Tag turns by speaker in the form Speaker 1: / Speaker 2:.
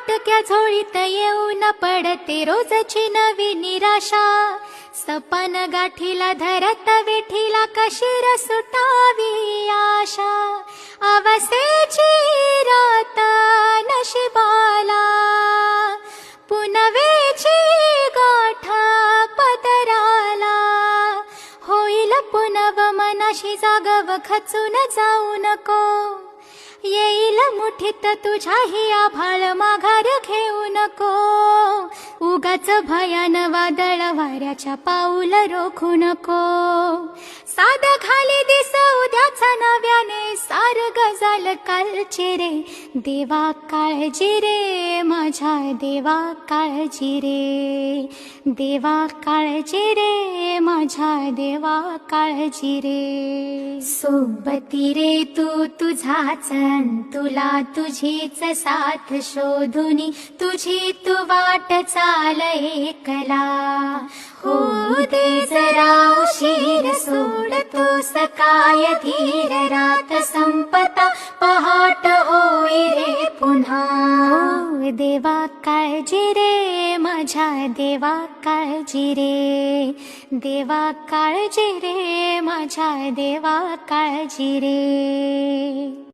Speaker 1: फाटक्या झोळीत येऊन पडते रोजची नवी निराशा. सपन गाठीला धरत विठीला कशी र सुटावी आशा. अवसेची रात नशिबाला पुनवेची गाठ पदराला. होईल पुनव मनाशी जागव खचून जाऊ नको. येईल मुठीत तुझ्याही आभाळ माघार घेऊ नको. उगाच भयान वादळ वाऱ्याच्या पाऊल रोखू नको. साध खाली दिस उद्याचा नव्याने सार गजाल कालची रे. देवा काळजी रे माझ्या देवा काळजी रे. देवा काळजी रे माझ्या देवा काळजी रे. सोबती रे तू तुझाच तुला तुझीच साथ शोधुनी तुझी तू वाट चाल एकला. हो दे जरा उशीर सोडतोस काय धीर रात संपता पहाट होई रे पुन्हा. हो देवा काळजी रे माझ्या देवा काळजी रे. देवा काळजी रे माझ्या देवा काळजी रे.